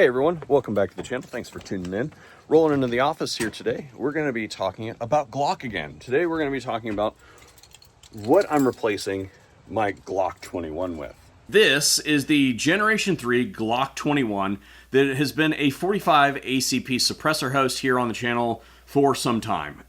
Hey everyone, welcome back to the channel. Thanks for tuning in. Rolling into the office here today, we're going to be talking about Glock again. Today we're going to be talking about what I'm replacing my Glock 21 with. This is the Generation 3 Glock 21 that has been a 45 ACP suppressor host here on the channel for some time.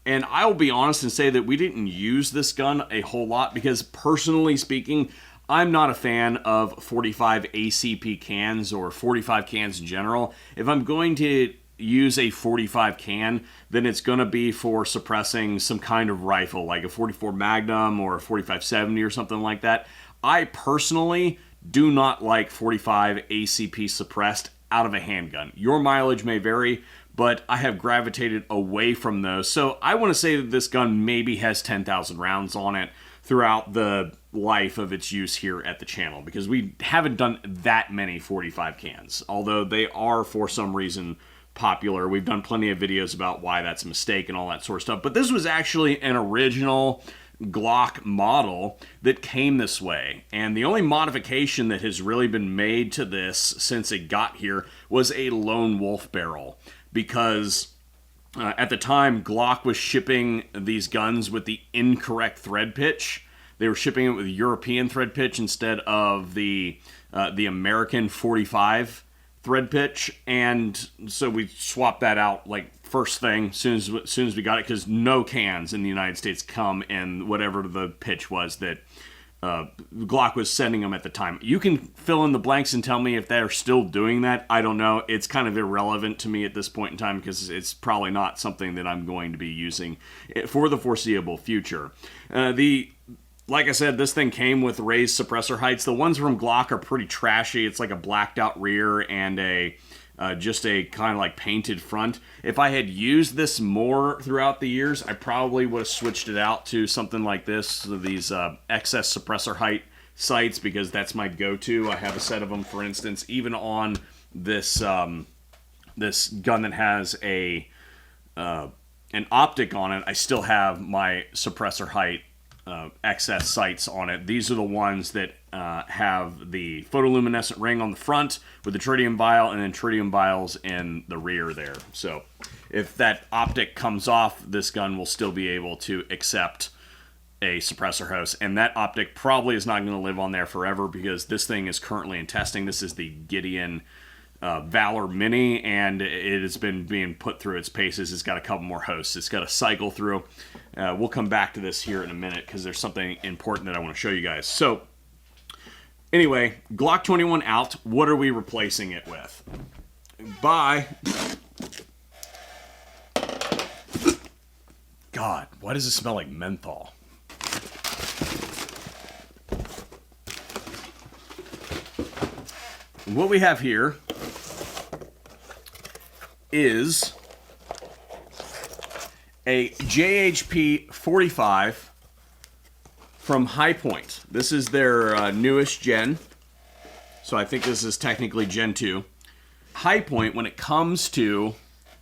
And I will be honest and say that we didn't use this gun a whole lot because, personally speaking, I'm not a fan of 45 ACP cans or 45 cans in general. If I'm going to use a 45 can, then it's going to be for suppressing some kind of rifle, like a 44 Magnum or a 45-70 or something like that. I personally do not like 45 ACP suppressed out of a handgun. Your mileage may vary, but I have gravitated away from those. So I want to say that this gun maybe has 10,000 rounds on it throughout the life of its use here at the channel, because we haven't done that many 45 cans, although they are for some reason popular. We've done plenty of videos about why that's a mistake and all that sort of stuff, but this was actually an original Glock model that came this way, and the only modification that has really been made to this since it got here was a lone wolf barrel, because at the time, Glock was shipping these guns with the incorrect thread pitch. They were shipping it with European thread pitch instead of the American 45 thread pitch, and so we swapped that out like first thing as soon as we got it, because no cans in the United States come in whatever the pitch was that Glock was sending them at the time. You can fill in the blanks and tell me if they're still doing that. I don't know. It's kind of irrelevant to me at this point in time because it's probably not something that I'm going to be using for the foreseeable future. Like I said, this thing came with raised suppressor heights. The ones from Glock are pretty trashy. It's like a blacked out rear and just a kind of like painted front. If I had used this more throughout the years, I probably would have switched it out to something like this, these excess suppressor height sights, because that's my go-to. I have a set of them, for instance, even on this this gun that has an optic on it. I still have my suppressor height excess sights on it. These are the ones that have the photoluminescent ring on the front with the tritium vial, and then tritium vials in the rear there. So if that optic comes off, this gun will still be able to accept a suppressor host, and that optic probably is not going to live on there forever because this thing is currently in testing. This is the Gideon Valor Mini, and it has been being put through its paces. It's got a couple more hosts it's got to cycle through. We'll come back to this here in a minute because there's something important that I want to show you guys. So anyway, Glock 21 out. What are we replacing it with? God, why does it smell like menthol? What we have here is a JHP 45 from High Point. This is their newest gen, so I think this is technically Gen 2. High Point, when it comes to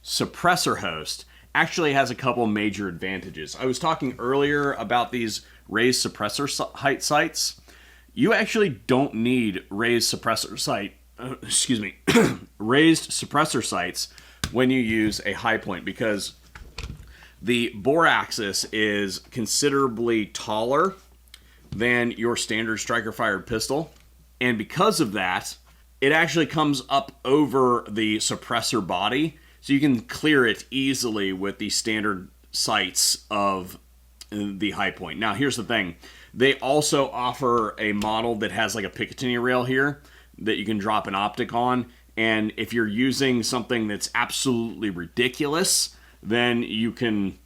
suppressor host, actually has a couple major advantages. I was talking earlier about these raised suppressor height sights. You actually don't need raised suppressor sights when you use a High Point, because the bore axis is considerably taller than your standard striker-fired pistol, and because of that, it actually comes up over the suppressor body, so you can clear it easily with the standard sights of the High Point. Now, here's the thing. They also offer a model that has like a Picatinny rail here that you can drop an optic on, and if you're using something that's absolutely ridiculous, then you can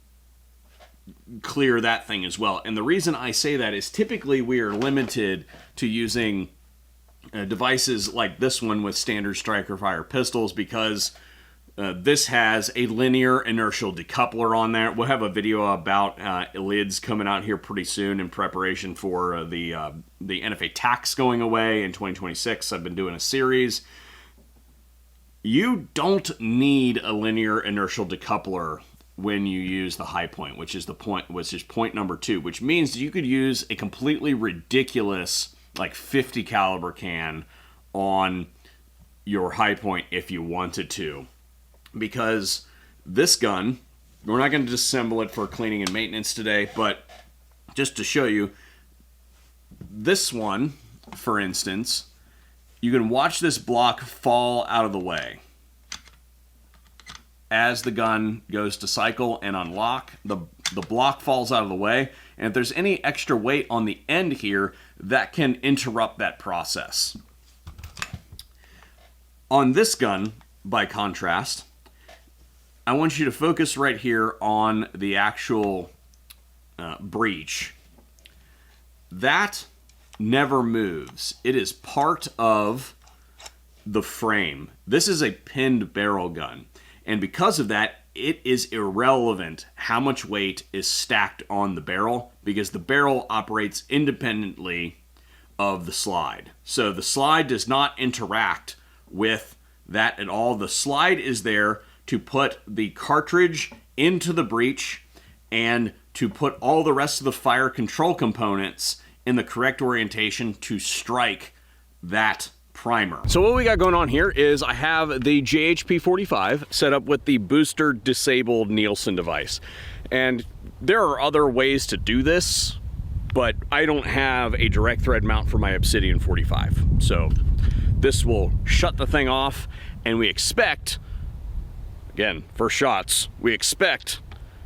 clear that thing as well. And the reason I say that is typically we are limited to using devices like this one with standard striker fire pistols because this has a linear inertial decoupler on there. We'll have a video about lids coming out here pretty soon in preparation for the NFA tax going away in 2026. I've been doing a series. You don't need a linear inertial decoupler when you use the High Point, which is point number 2, which means you could use a completely ridiculous like 50 caliber can on your high point if you wanted to. Because this gun, we're not going to disassemble it for cleaning and maintenance today, but just to show you, this one, for instance, you can watch this block fall out of the way. As the gun goes to cycle and unlock, the block falls out of the way, and if there's any extra weight on the end here, that can interrupt that process. On this gun, by contrast, I want you to focus right here on the actual breech. That never moves. It is part of the frame. This is a pinned barrel gun, and because of that, it is irrelevant how much weight is stacked on the barrel, because the barrel operates independently of the slide. So the slide does not interact with that at all. The slide is there to put the cartridge into the breech and to put all the rest of the fire control components in the correct orientation to strike that primer. So what we got going on here is I have the JHP45 set up with the booster disabled Nielsen device. And there are other ways to do this, but I don't have a direct thread mount for my Obsidian 45. So this will shut the thing off, and we expect, again, first shots, we expect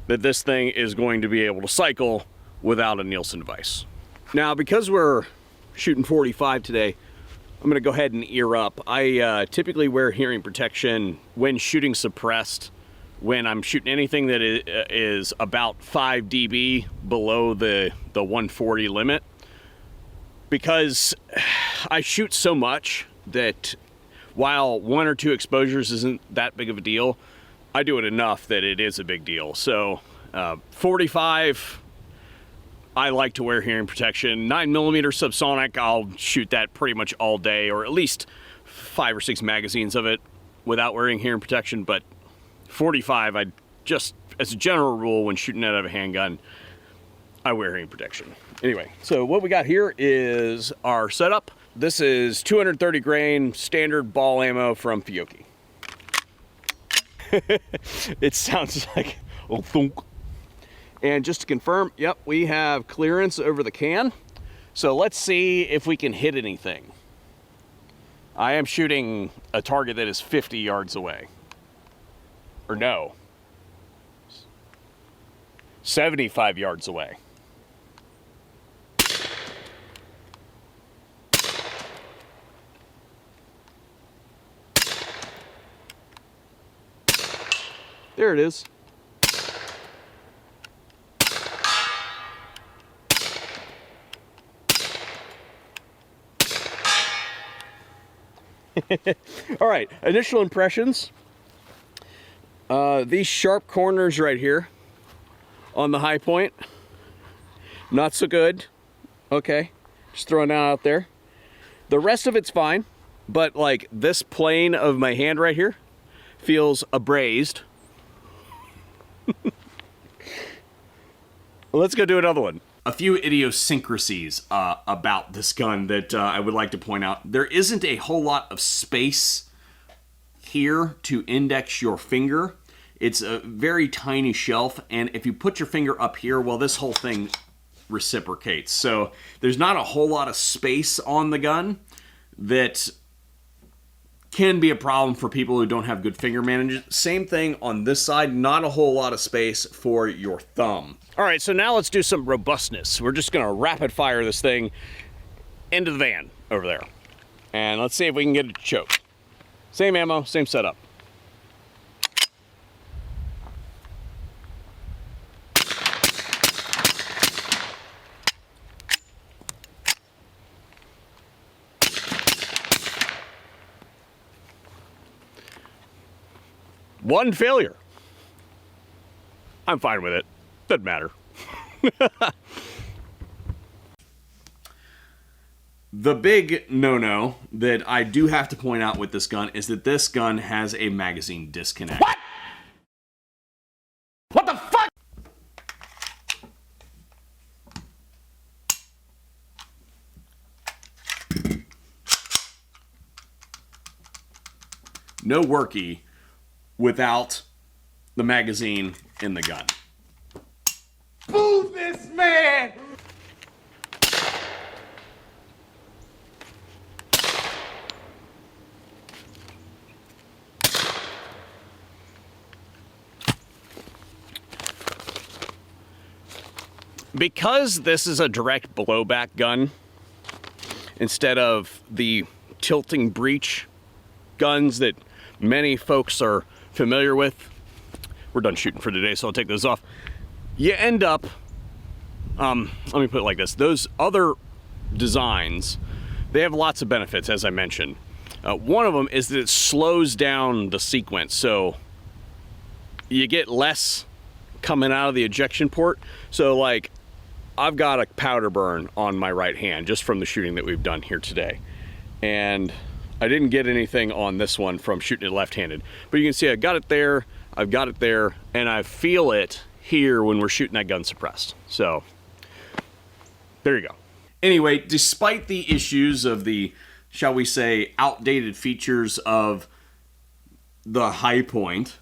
that this thing is going to be able to cycle without a Nielsen device. Now, because we're shooting 45 today, I'm gonna go ahead and ear up. I typically wear hearing protection when shooting suppressed, when I'm shooting anything that is about 5 dB below the 140 limit, because I shoot so much that while 1 or 2 exposures isn't that big of a deal, I do it enough that it is a big deal. So 45, I like to wear hearing protection. 9mm subsonic, I'll shoot that pretty much all day, or at least 5 or 6 magazines of it without wearing hearing protection. But 45, I just, as a general rule, when shooting out of a handgun, I wear hearing protection. Anyway, so what we got here is our setup. This is 230 grain standard ball ammo from Fiocchi. It sounds like a thunk. And just to confirm, yep, we have clearance over the can. So let's see if we can hit anything. I am shooting a target that is 50 yards away. Or no, 75 yards away. There it is. All right, initial impressions. These sharp corners right here on the high point, not so good. Okay, just throwing that out there. The rest of it's fine, but like this plane of my hand right here feels abrased. Let's go do another one. A few idiosyncrasies about this gun that I would like to point out. There isn't a whole lot of space here to index your finger. It's a very tiny shelf, and if you put your finger up here, well, this whole thing reciprocates. So there's not a whole lot of space on the gun that can be a problem for people who don't have good finger management. Same thing on this side, not a whole lot of space for your thumb. All right, so now let's do some robustness. We're just gonna rapid fire this thing into the van over there. And let's see if we can get it to choke. Same ammo, same setup. One failure. I'm fine with it. Doesn't matter. The big no-no that I do have to point out with this gun is that this gun has a magazine disconnect. What? What the fuck? no worky without the magazine in the gun. Move this man! Because this is a direct blowback gun, instead of the tilting breech guns that many folks are familiar with, we're done shooting for today, so I'll take those off. You end up, let me put it like this, those other designs, they have lots of benefits, as I mentioned. One of them is that it slows down the sequence, so you get less coming out of the ejection port. So like, I've got a powder burn on my right hand just from the shooting that we've done here today. And I didn't get anything on this one from shooting it left-handed. But you can see I got it there, I've got it there, and I feel it here when we're shooting that gun suppressed. So, there you go. Anyway, despite the issues of the, shall we say, outdated features of the High Point,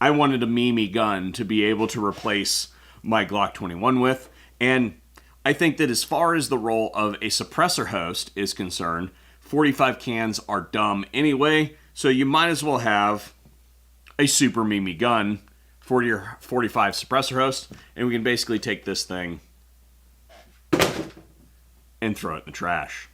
I wanted a Mimi gun to be able to replace my Glock 21 with, and I think that as far as the role of a suppressor host is concerned, 45 cans are dumb anyway, so you might as well have a super Mimi gun for your 45 suppressor host, and we can basically take this thing and throw it in the trash.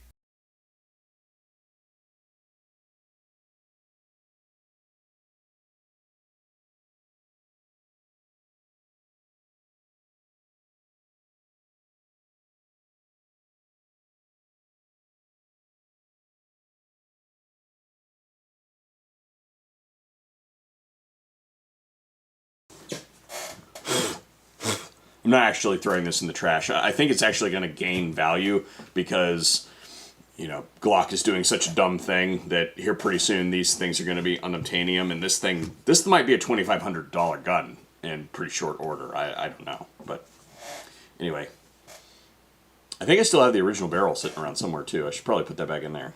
I'm not actually throwing this in the trash. I think it's actually going to gain value because, you know, Glock is doing such a dumb thing that here pretty soon these things are going to be unobtainium, and this might be a $2,500 gun in pretty short order. I don't know, but anyway, I think I still have the original barrel sitting around somewhere too. I should probably put that back in there.